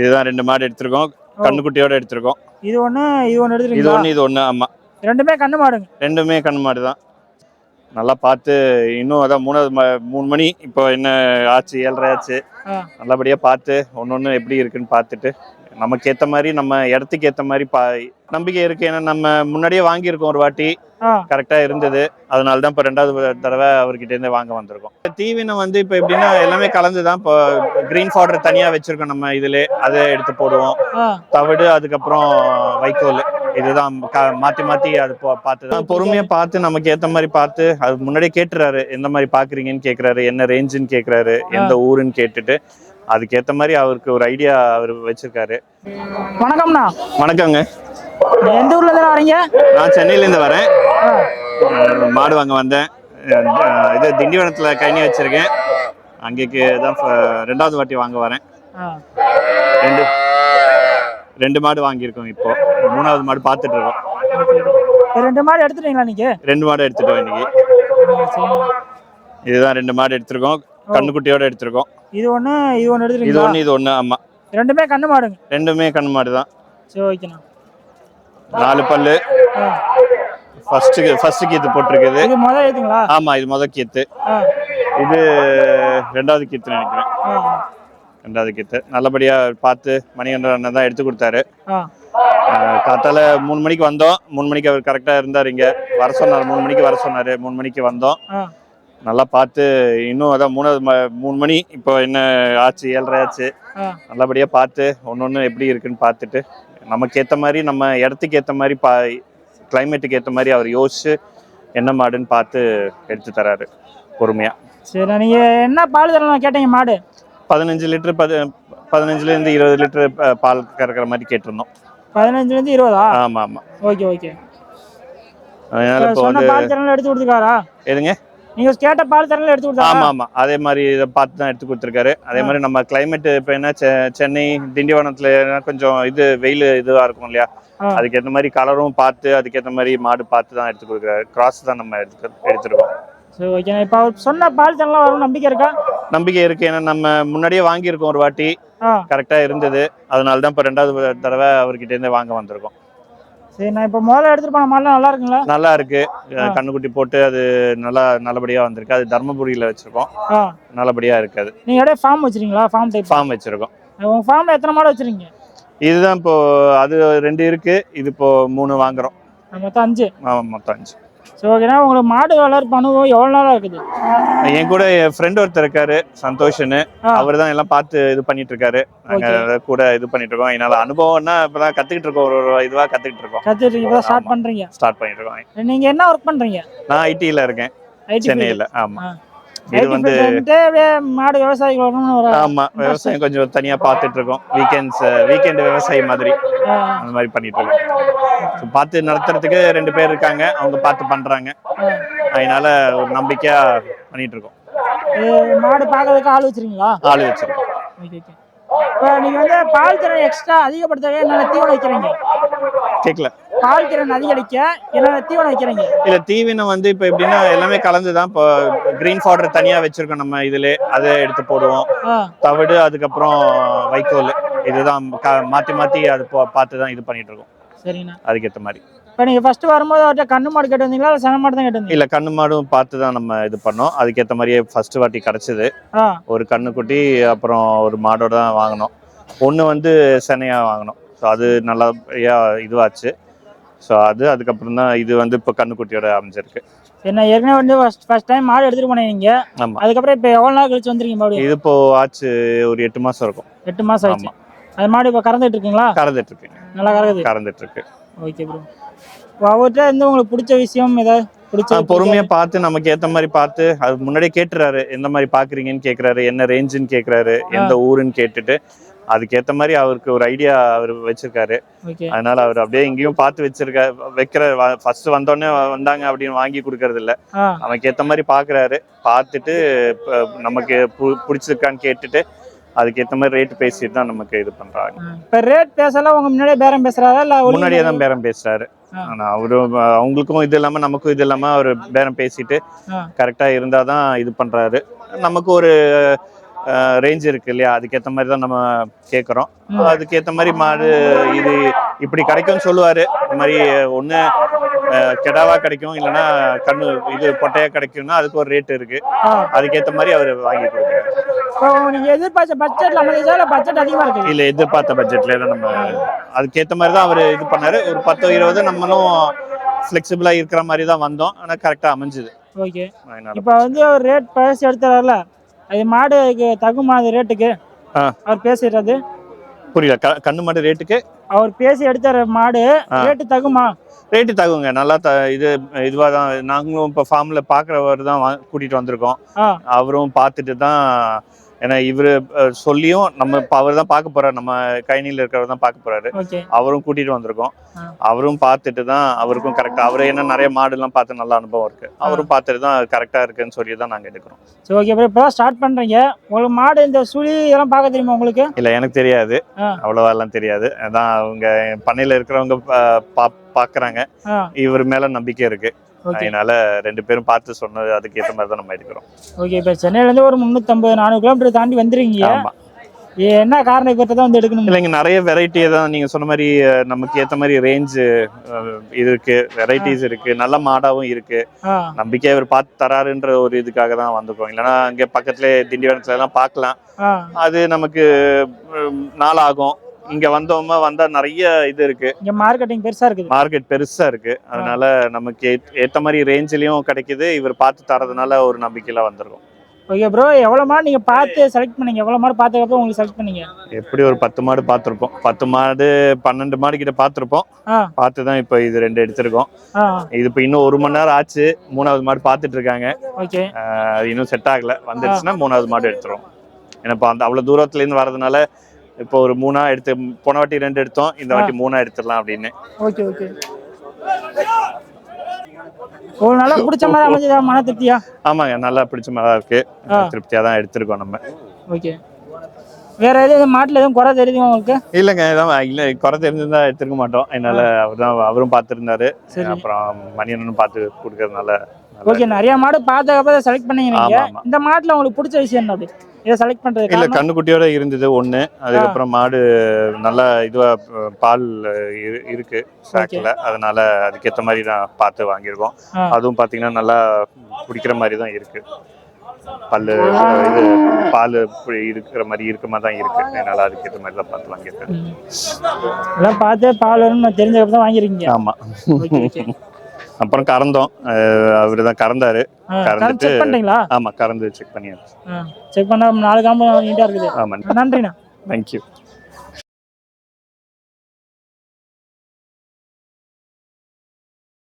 இதுதான் 2 மாடு எடுத்திருக்கோம். கண்ணுக்குட்டியோட எடுத்திருக்கோம். இது ஒண்ணு எடுத்துறீங்களா? இது ஒண்ணு இது ஒண்ணு. ஆமா, ரெண்டுமே கண்ணு மாடுங்க. ரெண்டுமே கண்ணு மாடு தான். நல்லா பார்த்து இன்னும் அதான் 3 மணி இப்போ என்ன ஆச்சு, 7:30 ஆச்சு. நல்லபடியா பார்த்து ஒன்னொன்னு எப்படி இருக்குன்னு பார்த்துட்டு நமக்கு ஏத்த மாதிரி நம்ம இடத்துக்கு ஏத்த மாதிரி நம்பிக்கை இருக்கு. ஏன்னா நம்ம முன்னாடியே வாங்கியிருக்கோம் ஒரு வாட்டி, கரெக்டா இருந்தது. அதனால தான் இப்போ 2வது தடவை அவர்கிட்ட இருந்து வாங்க வந்திருக்கோம். தீவனம் வந்து இப்போ எப்படின்னா எல்லாமே கலந்துதான். இப்போ கிரீன் பவுடர் தனியா வச்சிருக்கோம் நம்ம இதுல, அதை எடுத்து போடுவோம். தவிடு, அதுக்கப்புறம் வைக்கோல், இதுதான் மாத்தி மாத்தி அது பார்த்துதான் பொறுமையா பார்த்து நமக்கு ஏத்த மாதிரி பார்த்து. அது முன்னாடியே கேட்டுறாரு, எந்த மாதிரி பாக்குறீங்கன்னு கேக்குறாரு, என்ன ரேஞ்சுன்னு கேக்குறாரு, எந்த ஊருன்னு கேட்டுட்டு அதுக்கேத்த மாதிரி அவருக்கு ஒரு ஐடியா அவர் வச்சிருக்காரு. வணக்கம்ண்ணா. வணக்கங்க. எந்த ஊர்ல இருந்து வரீங்க? நான் சென்னையில இருந்து வரேன். மாடு வாங்க வந்தேன். இது திண்டிவனத்துல கைனி வச்சிருக்கேன். அங்கேக்கு தான் 2வது வாட்டி வாங்க வரேன். ரெண்டு மாடு வாங்கியிருக்கோம். இப்போ 3வது மாடு பார்த்துட்டு இருக்கோம். 2 மாடு எடுத்துட்டீங்களா நீங்க? 2 மாடு எடுத்துட்டோம் இன்னைக்கு. இதுதான் 2 மாடு எடுத்திருக்கோம். கண்ணுக்குட்டியோட எடுத்திருக்கோம். இது ஒண்ணு எடுத்துறீங்களா? இது ஒண்ணு. ஆமா, ரெண்டுமே கண்ணு மாடுங்க. ரெண்டுமே கண்ணு மாடு தான். சரி, ஓகேண்ணா. 4 பல்லு. ஃபர்ஸ்ட் கீத்து போட்டிருக்குது. இது முதல் ஏத்துங்களா? ஆமா, இது முதல் கீத்து. இது 2வது கீத்து நினைக்கிறேன். 2வது கீத்து நல்லபடியா பார்த்து மணிகண்டன் அண்ணன் தான் எடுத்து கொடுத்தாரு. காத்தால 3 மணிக்கு வந்தோம். 3 மணிக்கு அவர் கரெக்டா இருந்தார். இங்க வர சொன்னார். 3 மணிக்கு வர சொன்னாரு. 3 மணிக்கு வந்தோம். நல்லா பார்த்து இன்னும் அதான் 3 மணி இப்போ என்ன ஆச்சு, 7:30 ஆச்சு. நல்லபடியா பார்த்து ஒன்னொன்னு எப்படி இருக்குன்னு பார்த்துட்டு நமக்கு ஏத்த மாதிரி நம்ம இடத்துக்கு ஏத்த மாதிரி கிளைமேட்டுக்கு ஏத்த மாதிரி அவர் யோசிச்சு என்ன மாடுன்னு பார்த்து எடுத்து தராரு பொறுமையா. சரி, நீங்க என்ன பால் தரணும் கேட்டீங்க? மாடு 15 லிட்டர் 15ல இருந்து 20 லிட்டர் பால் கறக்கிற மாதிரி கேட்டிருந்தோம். 15ல இருந்து 20ஆ? ஆமா ஆமா. ஓகே. அதனால இப்போ பால் தரணும் எடுத்து கொடுத்துருக்காரா? எதுங்க? நீங்க கேட்ட பால் தரணும் எடுத்து கொடுத்தாரா? ஆமா, அதே மாதிரி இதை பார்த்து தான் எடுத்து கொடுத்துருக்காரு. அதே மாதிரி நம்ம கிளைமேட் இப்போ என்ன சென்னை திண்டிவனத்துல கொஞ்சம் இது வெயில் இதுவா இருக்கும் இல்லையா, அதுக்கேற்ற மாதிரி கலரும் பார்த்து அதுக்கேற்ற மாதிரி மாடு பார்த்து தான் எடுத்து கொடுக்குறாரு. கிராஸ் தான் நம்ம எடுத்துருக்கோம். சரி, ஓகே. இப்போ அவர் சொன்ன பால் தரலாம் வரும் நம்பிக்கை இருக்கா? நம்பிக்கை இருக்கு. ஏன்னா நம்ம முன்னாடியே வாங்கியிருக்கோம் ஒரு வாட்டி, கரெக்டா இருந்தது. அதனால தான் இப்போ 2வது தடவை அவர்கிட்ட இருந்து வாங்க வந்திருக்கோம். சரி, நான் இப்போ முதல்ல எடுத்துட்டு போன மாடலாம் நல்லா இருக்குங்களா? நல்லா இருக்கு. கண்ணுக்குட்டி போட்டு அது நல்லபடியா வந்திருக்கு. அது தர்மபுரியில வச்சிருக்கோம். நல்லபடியா இருக்கு. அது நீங்க அப்படியே ஃபார்ம் வச்சிருக்கீங்களா? ஃபார்ம் வச்சிருக்கோம். உங்க ஃபார்ம்ல எத்தனை மாடு வச்சிருக்கீங்க? இதுதான் இப்போ அது 2 இருக்கு. இது இப்போ 3 வாங்குறோம். மொத்தம் 5. ஆமா, மொத்தம் 5. சரி, ஓகேண்ணா. உங்களுக்கு மாடு வளர்ப்பு அனுபவம் எவ்வளவு நாளா இருக்குது? என் கூட என் ஃப்ரெண்ட் ஒருத்தர் இருக்காரு, சந்தோஷ்னு. அவர் தான் எல்லாம் பார்த்து இது பண்ணிட்டு இருக்காரு. நாங்க கூட இது பண்ணிட்டு இருக்கோம். என்னால அனுபவம்னா இப்பதான் கத்துக்கிட்டு இருக்கோம். ஒரு இதுவா கத்துக்கிட்டு இருக்கோம். ஸ்டார்ட் பண்றீங்க? ஸ்டார்ட் பண்ணிட்டு இருக்கோம். நீங்க என்ன ஒர்க் பண்றீங்க? நான் ஐடில இருக்கேன், சென்னையில. ஆமா, இது வந்து மாடு விவசாயிகள். ஆமா, விவசாயம் கொஞ்சம் தனியா பார்த்துட்டு இருக்கோம். வீக்கெண்ட் விவசாயி மாதிரி அந்த மாதிரி பண்ணிட்டு இருக்கோம். பார்த்து நடத்துறதுக்கு 2 பேர் இருக்காங்க. அவங்க பார்த்து பண்றாங்க. அதனால ஒரு நம்பிக்கையா பண்ணிட்டு இருக்கோம். மாடு பார்க்கறதுக்கு ஆள் வச்சிருக்கீங்களா? ஆள் வச்சிருக்கோம். இப்போ நீங்க வந்து பால் திறன் எக்ஸ்ட்ரா அதிகப்படுத்தவே என்னென்ன தீவனம் வைக்கிறீங்க? கேட்கல. பால் திறன் அதிகரிக்க என்னென்ன தீவனம் வைக்கிறீங்க? இல்ல, தீவனம் வந்து இப்போ எப்படின்னா எல்லாமே கலந்துதான். இப்போ கிரீன் பவுடர் தனியா வச்சிருக்கோம் நம்ம இதுல, அதை எடுத்து போடுவோம். தவிடு, அதுக்கப்புறம் வைக்கோல், இதுதான் மாத்தி மாத்தி அது பார்த்து தான் இது பண்ணிட்டு இருக்கோம். சரிண்ணா. அதுக்கேற்ற மாதிரி. இப்போ நீங்க ஃபர்ஸ்ட் வரும்போது அவர்கிட்ட கண்ணு மாடு கேட்டு வந்தீங்களா, இல்லை சென மாடு தான் கேட்டு வந்தீங்களா? இல்ல, கண்ணு மாடும் பார்த்து தான் நம்ம இது பண்ணோம். அதுக்கேற்ற மாதிரியே ஃபர்ஸ்ட் வாட்டி கிடைச்சது. ஒரு கண்ணுக்குட்டி, அப்புறம் ஒரு மாடோட தான் வாங்கினோம். ஒன்று வந்து செனையா வாங்கினோம். ஸோ அது நல்லா இதுவாச்சு. ஸோ அதுக்கப்புறம் தான் இது வந்து இப்போ கண்ணுக்குட்டியோட அமைஞ்சிருக்கு. என்ன ஏற்கனவே வந்து ஃபர்ஸ்ட் டைம் மாடு எடுத்துட்டு போனீங்க. ஆமா. அதுக்கப்புறம் இப்போ எவ்வளோ நாள் கழிச்சு வந்துருக்கீங்க மாடு? இது இப்போ ஆச்சு ஒரு 8 மாசம் இருக்கும். 8 மாசம் ஆச்சு. அது மாடு இப்போ கறந்துட்டு இருக்குங்களா? கறந்துட்டு இருக்கு. நல்லா கறந்துட்டு இருக்கு. Okay bro. அவர்கிட்ட இருந்து உங்களுக்கு பிடிச்ச விஷயம் ஏதாவது? பொறுமையா பார்த்து நமக்கு ஏத்த மாதிரி பார்த்து அது முன்னாடியே கேட்டுறாரு, எந்த மாதிரி பாக்குறீங்கன்னு கேக்குறாரு, என்ன ரேஞ்சுன்னு கேக்குறாரு, எந்த ஊருன்னு கேட்டுட்டு அதுக்கேற்ற மாதிரி அவருக்கு ஒரு ஐடியா அவர் வச்சிருக்காரு. அதனால அவர் அப்படியே இங்கேயும் பார்த்து வைக்கிற ஃபர்ஸ்ட் வந்தோடனே வந்தாங்க அப்படின்னு வாங்கி கொடுக்கறது இல்ல. நமக்கு ஏற்ற மாதிரி பாக்குறாரு. பார்த்துட்டு நமக்கு பிடிச்சிருக்கான்னு கேட்டுட்டு அதுக்கேற்ற மாதிரி ரேட் பேசிட்டு தான் நமக்கு இது பண்றாங்க. இப்ப ரேட் பேசல உங்க முன்னாடியே பேரம் பேசுறாரா இல்ல முன்னாடியே தான் பேரம் பேசுறாரு? ஆனா அவங்களுக்கும் இது இல்லாம நமக்கும் இது இல்லாம அவர் பேரம் பேசிட்டு கரெக்டா இருந்தாதான் இது பண்றாரு. நமக்கு ஒரு ரேஞ்ச் இருக்கு இல்லையா, அதுக்கேற்ற மாதிரி தான் நம்ம கேட்குறோம். அதுக்கேற்ற மாதிரி மாடு இது இப்படி கிடைக்கும்னு சொல்லுவார். இந்த மாதிரி ஒன்று கெடாவா கிடைக்கும், இல்லைன்னா கண்ணு இது பொட்டையா கிடைக்கும்னா அதுக்கு ஒரு ரேட் இருக்கு. அதுக்கேற்ற மாதிரி அவர் வாங்கி கொடுக்குறாரு. நீங்க எதிர்பார்த்த பட்ஜெட்ல அமைதியா பட்ஜெட் அதிகமா இருக்கு இல்லை, எதிர்பார்த்த பட்ஜெட்ல நம்ம அதுக்கேற்ற மாதிரி தான் அவர் இது பண்ணாரு. ஒரு 10-20 நம்மளும் ஃப்ளெக்சிபிளா இருக்கிற மாதிரி தான் வந்தோம். ஆனால் கரெக்டாக அமைஞ்சுது. ஓகே. இப்போ வந்து அவர் ரேட் பேசி எடுத்துறாருல, அது மாடுக்கு தகுமா அது ரேட்டுக்கு? அவர் பேசிடுறது புரியல. கண்ணு மாடு ரேட்டுக்கு அவர் பேசி எடுத்துற மாடு ரேட்டு தகுமா? ரேட்டு தகுங்க. நல்லா இதுவாக தான் நாங்களும் இப்போ ஃபார்மில் பார்க்குறவர் தான் கூட்டிகிட்டு வந்திருக்கோம். அவரும் பார்த்துட்டு தான், ஏன்னா இவரு சொல்லியும் நம்ம அவர் தான் பார்க்க போறாரு, நம்ம கைனியில் இருக்கிறவர் தான் பார்க்க போறாரு. அவரும் கூட்டிட்டு வந்திருக்கோம். அவரும் பார்த்துட்டு தான் அவருக்கும் கரெக்டா, அவரு என்ன நிறைய மாடுலாம் பார்த்து நல்ல அனுபவம் இருக்கு, அவரும் பார்த்துட்டு தான் கரெக்டா இருக்குன்னு சொல்லி தான் நாங்கள் எடுக்கிறோம். சரி, ஓகே. இப்போ ஸ்டார்ட் பண்றீங்க. உங்களுக்கு மாடு இந்த சுழி இதெல்லாம் பார்க்க தெரியுமா உங்களுக்கு? இல்லை, எனக்கு தெரியாது, அவ்வளவா எல்லாம் தெரியாது. அதான் அவங்க பண்ணையில இருக்கிறவங்க பார்க்குறாங்க. இவர் மேல நம்பிக்கை இருக்கு, அதனால 2 பேரும் பார்த்து சொன்னது அதுக்கேற்ற மாதிரி தான் நம்ம எடுக்கிறோம். ஓகே. இப்போ சென்னையிலேருந்து ஒரு 350-400 கிலோமீட்டர் தாண்டி வந்துருக்கீங்க. என்ன காரணம் இப்போ தான் வந்து எடுக்கணும்? இல்லைங்க, நிறைய வெரைட்டியை தான் நீங்கள் சொன்ன மாதிரி நமக்கு ஏற்ற மாதிரி ரேஞ்சு இருக்கு, வெரைட்டிஸ் இருக்கு, நல்ல மாடாவும் இருக்கு. நம்பிக்கை இவர் பார்த்து தராருன்ற ஒரு இதுக்காக தான் வந்துருக்கோம். இல்லைன்னா அங்கே பக்கத்துலேயே திண்டிவனத்துல எல்லாம் பார்க்கலாம், அது நமக்கு நாளாகும். இங்க வந்தா நிறைய இது இருக்கு, இங்க மார்க்கெட்டிங் பெருசா இருக்கு, மார்க்கெட் பெருசா இருக்கு. அதனால நமக்கு ஏத்த மாதிரி ரேஞ்சிலயும் கிடைக்குது. இவர் பார்த்து தரதுனால ஒரு நம்பிக்கையில வந்திருக்கும். ஓகே ப்ரோ, எவ்வளவு மாடு நீங்க பார்த்து செலக்ட் பண்ணீங்க? எவ்வளவு மாடு பார்த்ததுக்கு உங்களுக்கு செலக்ட் பண்ணீங்க? எப்படி ஒரு 10 மாடு பார்த்திருப்போம். 10 மாடு 12 மாடு கிட்ட பார்த்திருப்போம். பார்த்து தான் இப்போ இது 2 எடுத்திருக்கோம். இது இப்போ இன்னும் 1 மணி நேரம் ஆச்சு. 3வது மாடு பார்த்துட்டு இருக்காங்க. ஓகே. இன்னும் செட் ஆகல, வந்துருச்சுன்னா 3வது மாடு எடுத்துரும். ஏன்னா இப்போ அந்த அவ்வளவு தூரத்துல இருந்து வரதுனால இப்போ ஒரு 3ஆ எடுத்து, போன வாட்டி 2 எடுத்தோம், இந்த வாட்டி 3ஆ எடுத்துடலாம் அப்படின்னு. Okay okay. ஒரு நல்லா பிடிச்ச மாதிரி அமைஞ்சதா? மன திருப்தியா? ஆமாங்க, நல்லா பிடிச்ச மாதிரி தான் இருக்கு, திருப்தியா தான் எடுத்திருக்கோம் நம்ம. ஓகே. வேற எதுவும் மாட்டுல எதுவும் குறை தெரியுமா உங்களுக்கு? இல்லைங்க, இல்லை, குறை தெரிஞ்சிருந்தா எடுத்துருக்க மாட்டோம். அதனால அவரும் பார்த்துருந்தாரு, அப்புறம் மணியனும் பார்த்து கொடுக்கறதுனால. ஓகே. நிறைய மாடு பார்த்ததுக்கப்புறம் செலக்ட் பண்ணீங்க. இந்த மாட்டுல உங்களுக்கு பிடிச்ச விஷயம் என்ன? அப்படி இதை செலக்ட் பண்றது இல்ல, கண்ணுக்குட்டியோட இருந்தது ஒண்ணு. அதுக்கப்புறம் மாடு நல்லா இதுவா பால் இருக்கு ஸ்டாக்ல, அதனால அதுக்கேற்ற மாதிரி நான் பார்த்து வாங்கியிருக்கோம். அதுவும் பாத்தீங்கன்னா நல்லா குடிக்கிற மாதிரி தான் இருக்கு, பல்லு இது பால் இருக்கிற மாதிரி தான் இருக்கு. அதனால அதுக்கேற்ற மாதிரி தான் பார்த்து வாங்கியிருக்கேன். எல்லாம் பார்த்து பால் வரும்னு தெரிஞ்சதுக்கு தான் வாங்கிருக்கீங்க? ஆமா. அப்புறம் கறந்தோம், அவரு தான் கறந்தாரு. கறந்துட்டு ஆமா, கறந்து செக் பண்ணியாச்சு. செக் பண்ணா 4 காம்பு நீட்டா இருக்குது. ஆமா, நன்றிண்ணா. தேங்க்யூ.